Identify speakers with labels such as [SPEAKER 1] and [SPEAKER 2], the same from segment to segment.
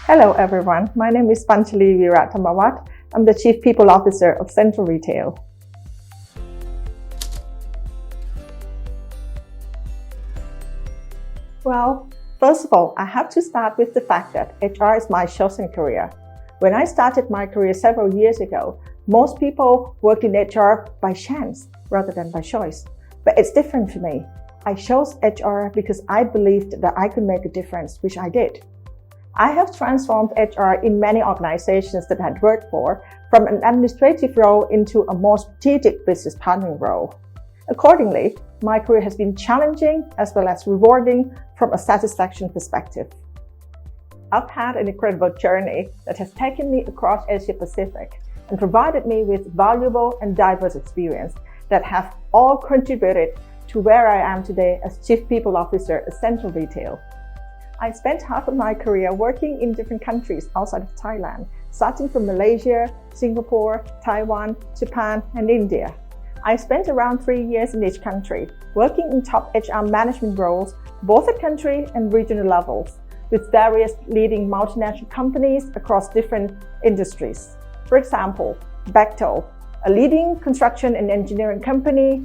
[SPEAKER 1] Hello everyone, my name is Panchalee Weeratammawat. I'm the Chief People Officer of Central Retail. Well, first of all, I have to start with the fact that HR is my chosen career. When I started my career several years ago, most people worked in HR by chance rather than by choice. But it's different for me. I chose HR because I believed that I could make a difference, which I did. I have transformed HR in many organizations that I had worked for, from an administrative role into a more strategic business partnering role. Accordingly, my career has been challenging as well as rewarding from a satisfaction perspective. I've had an incredible journey that has taken me across Asia Pacific and provided me with valuable and diverse experience that have all contributed to where I am today as Chief People Officer at Central Retail. I spent half of my career working in different countries outside of Thailand, starting from Malaysia, Singapore, Taiwan, Japan, and India. I spent around 3 years in each country, working in top HR management roles, both at country and regional levels, with various leading multinational companies across different industries. For example, Bechtel, a leading construction and engineering company,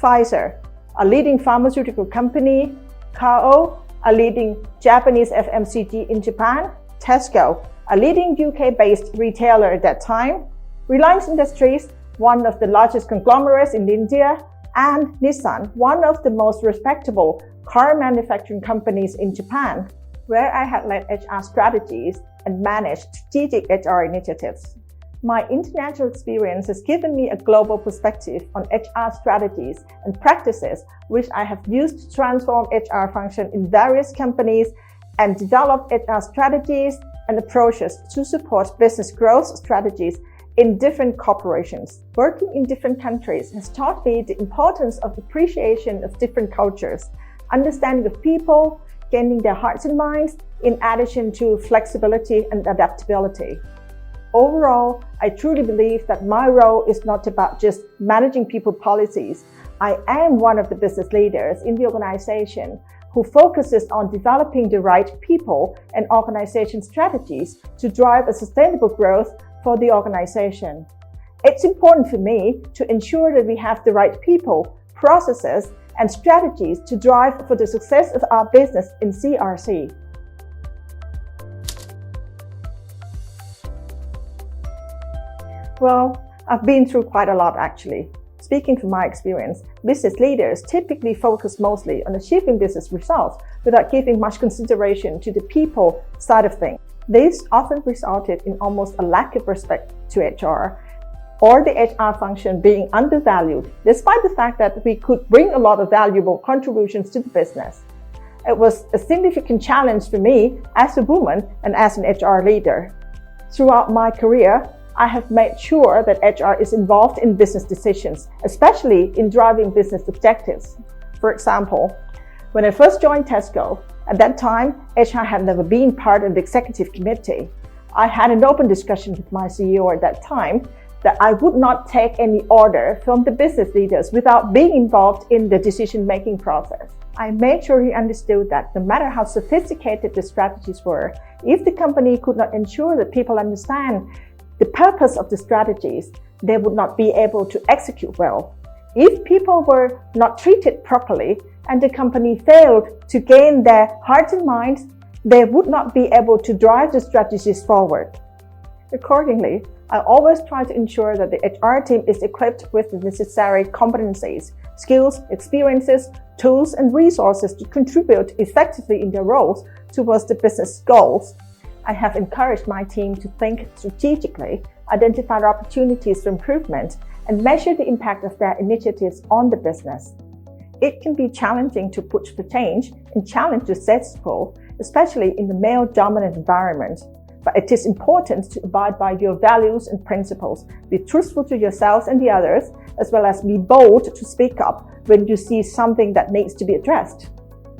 [SPEAKER 1] Pfizer, a leading pharmaceutical company, Kao, a leading Japanese FMCG in Japan, Tesco, a leading UK-based retailer at that time, Reliance Industries, one of the largest conglomerates in India, and Nissan, one of the most respectable car manufacturing companies in Japan, where I had led HR strategies and managed strategic HR initiatives. My international experience has given me a global perspective on HR strategies and practices, which I have used to transform HR function in various companies and develop HR strategies and approaches to support business growth strategies in different corporations. Working in different countries has taught me the importance of appreciation of different cultures, understanding of people, gaining their hearts and minds, in addition to flexibility and adaptability. Overall, I truly believe that my role is not about just managing people policies. I am one of the business leaders in the organization who focuses on developing the right people and organization strategies to drive a sustainable growth for the organization. It's important for me to ensure that we have the right people, processes, and strategies to drive for the success of our business in CRC. Well, I've been through quite a lot actually. Speaking from my experience, business leaders typically focus mostly on achieving business results without giving much consideration to the people side of things. This often resulted in almost a lack of respect to HR or the HR function being undervalued, despite the fact that we could bring a lot of valuable contributions to the business. It was a significant challenge for me as a woman and as an HR leader. Throughout my career, I have made sure that HR is involved in business decisions, especially in driving business objectives. For example, when I first joined Tesco, at that time, HR had never been part of the executive committee. I had an open discussion with my CEO at that time that I would not take any order from the business leaders without being involved in the decision-making process. I made sure he understood that no matter how sophisticated the strategies were, if the company could not ensure that people understand the purpose of the strategies, they would not be able to execute well. If people were not treated properly and the company failed to gain their hearts and minds, they would not be able to drive the strategies forward. Accordingly, I always try to ensure that the HR team is equipped with the necessary competencies, skills, experiences, tools, and resources to contribute effectively in their roles towards the business goals. I have encouraged my team to think strategically, identify opportunities for improvement, and measure the impact of their initiatives on the business. It can be challenging to push for change and challenge the status quo, especially in the male-dominant environment. But it is important to abide by your values and principles, be truthful to yourselves and the others, as well as be bold to speak up when you see something that needs to be addressed.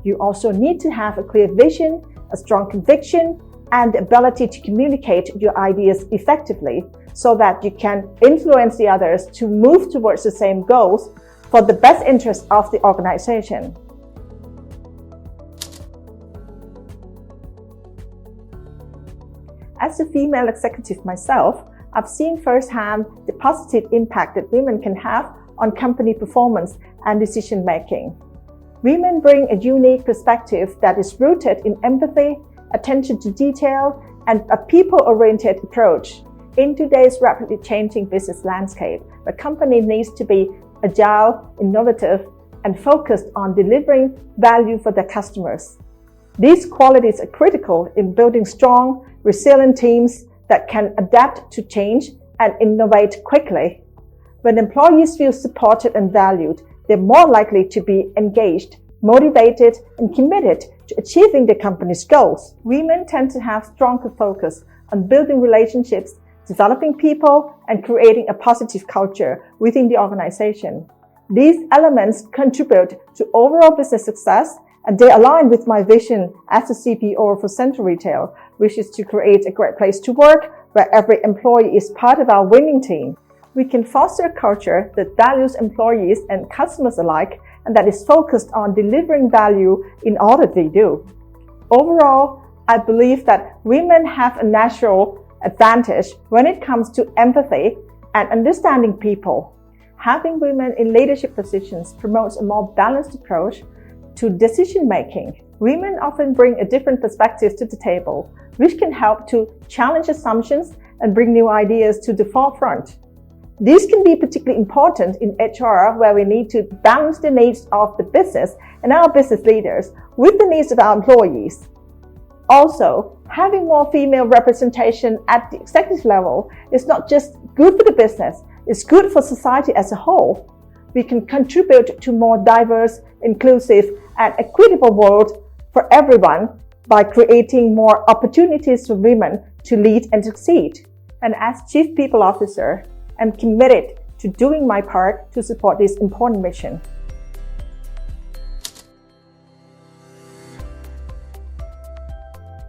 [SPEAKER 1] You also need to have a clear vision, a strong conviction, and the ability to communicate your ideas effectively so that you can influence the others to move towards the same goals for the best interest of the organization. As a female executive myself, I've seen firsthand the positive impact that women can have on company performance and decision making. Women bring a unique perspective that is rooted in empathy, attention to detail, and a people-oriented approach. In today's rapidly changing business landscape, the company needs to be agile, innovative, and focused on delivering value for their customers. These qualities are critical in building strong, resilient teams that can adapt to change and innovate quickly. When employees feel supported and valued, they're more likely to be engaged, motivated, and committed to achieving the company's goals. Women tend to have stronger focus on building relationships, developing people, and creating a positive culture within the organization. These elements contribute to overall business success, and they align with my vision as the CPO for Central Retail, which is to create a great place to work where every employee is part of our winning team. We can foster a culture that values employees and customers alike and that is focused on delivering value in all that they do. Overall, I believe that women have a natural advantage when it comes to empathy and understanding people. Having women in leadership positions promotes a more balanced approach to decision making. Women often bring a different perspective to the table, which can help to challenge assumptions and bring new ideas to the forefront. These can be particularly important in HR, where we need to balance the needs of the business and our business leaders with the needs of our employees. Also, having more female representation at the executive level is not just good for the business, it's good for society as a whole. We can contribute to a more diverse, inclusive, and equitable world for everyone by creating more opportunities for women to lead and succeed. And as Chief People Officer, I'm committed to doing my part to support this important mission.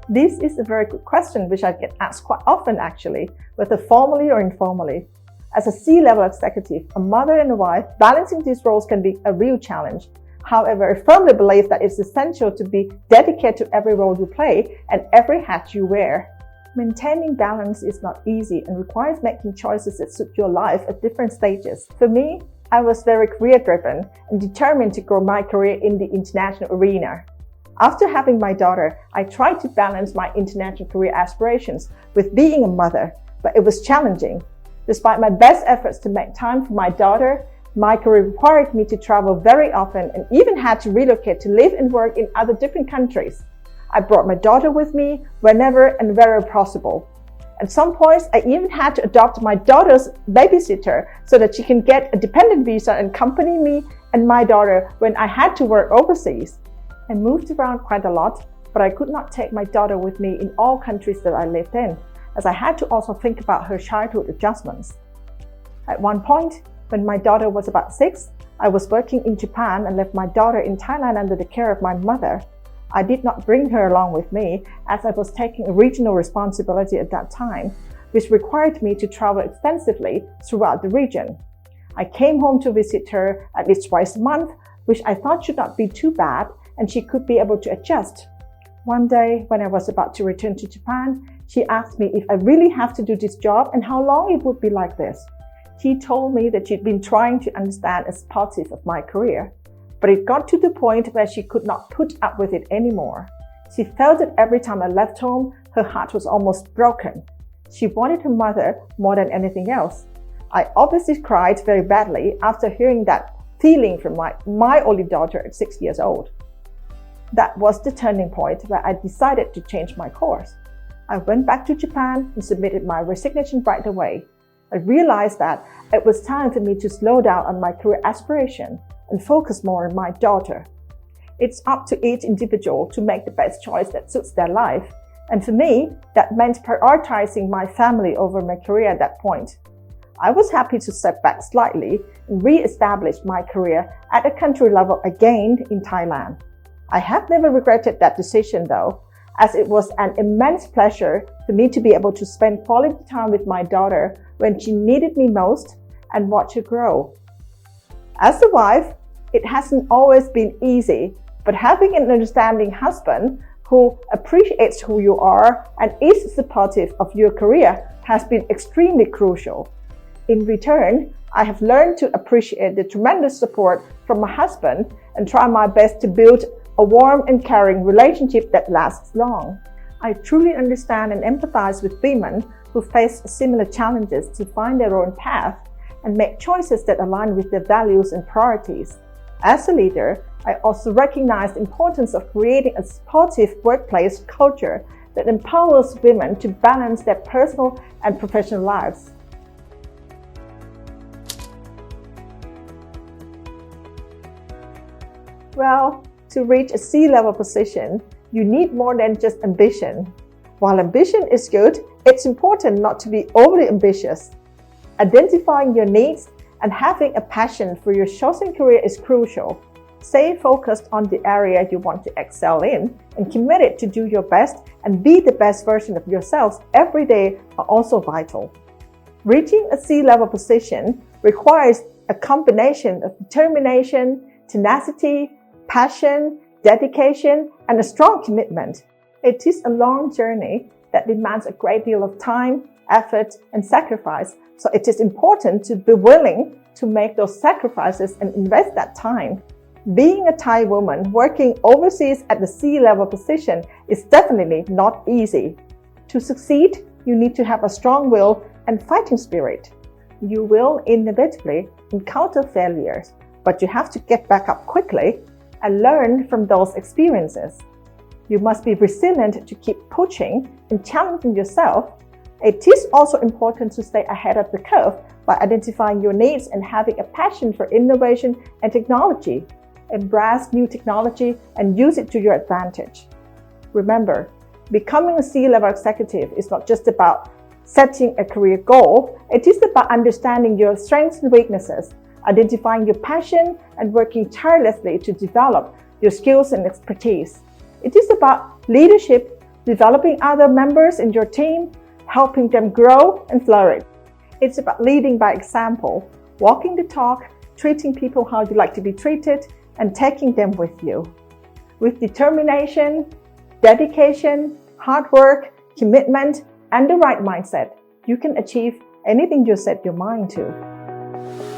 [SPEAKER 1] This is a very good question which I get asked quite often actually, whether formally or informally. As a C-level executive, a mother and a wife, balancing these roles can be a real challenge. However, I firmly believe that it's essential to be dedicated to every role you play and every hat you wear. Maintaining balance is not easy and requires making choices that suit your life at different stages. For me, I was very career-driven and determined to grow my career in the international arena. After having my daughter, I tried to balance my international career aspirations with being a mother, but it was challenging. Despite my best efforts to make time for my daughter, my career required me to travel very often and even had to relocate to live and work in other different countries. I brought my daughter with me whenever and wherever possible. At some points, I even had to adopt my daughter's babysitter so that she can get a dependent visa and accompany me and my daughter when I had to work overseas. I moved around quite a lot, but I could not take my daughter with me in all countries that I lived in, as I had to also think about her childhood adjustments. At one point, when my daughter was about 6, I was working in Japan and left my daughter in Thailand under the care of my mother. I did not bring her along with me as I was taking a regional responsibility at that time, which required me to travel extensively throughout the region. I came home to visit her at least twice a month, which I thought should not be too bad and she could be able to adjust. One day, when I was about to return to Japan, she asked me if I really have to do this job and how long it would be like this. She told me that she'd been trying to understand as positive of my career, but it got to the point where she could not put up with it anymore. She felt that every time I left home, her heart was almost broken. She wanted her mother more than anything else. I obviously cried very badly after hearing that feeling from my only daughter at 6 years old. That was the turning point where I decided to change my course. I went back to Japan and submitted my resignation right away. I realized that it was time for me to slow down on my career aspiration and focus more on my daughter. It's up to each individual to make the best choice that suits their life, and for me, that meant prioritizing my family over my career at that point. I was happy to step back slightly and re-establish my career at a country level again in Thailand. I have never regretted that decision though, as it was an immense pleasure for me to be able to spend quality time with my daughter when she needed me most and watch her grow. As a wife, it hasn't always been easy, but having an understanding husband who appreciates who you are and is supportive of your career has been extremely crucial. In return, I have learned to appreciate the tremendous support from my husband and try my best to build a warm and caring relationship that lasts long. I truly understand and empathize with women who face similar challenges to find their own path and make choices that align with their values and priorities. As a leader, I also recognize the importance of creating a supportive workplace culture that empowers women to balance their personal and professional lives. Well, to reach a C-level position, you need more than just ambition. While ambition is good, it's important not to be overly ambitious. Identifying your needs and having a passion for your chosen career is crucial. Stay focused on the area you want to excel in and committed to do your best and be the best version of yourselves every day are also vital. Reaching a C-level position requires a combination of determination, tenacity, passion, dedication, and a strong commitment. It is a long journey that demands a great deal of time, effort, and sacrifice, so it is important to be willing to make those sacrifices and invest that time. Being a Thai woman working overseas at the C-level position is definitely not easy. To succeed, you need to have a strong will and fighting spirit. You will inevitably encounter failures, but you have to get back up quickly and learn from those experiences. You must be resilient to keep pushing and challenging yourself. It is also important to stay ahead of the curve by identifying your needs and having a passion for innovation and technology. Embrace new technology and use it to your advantage. Remember, becoming a C-level executive is not just about setting a career goal, it is about understanding your strengths and weaknesses, identifying your passion, and working tirelessly to develop your skills and expertise. It is about leadership, developing other members in your team, helping them grow and flourish. It's about leading by example, walking the talk, treating people how you like to be treated, and taking them with you. With determination, dedication, hard work, commitment, and the right mindset, you can achieve anything you set your mind to.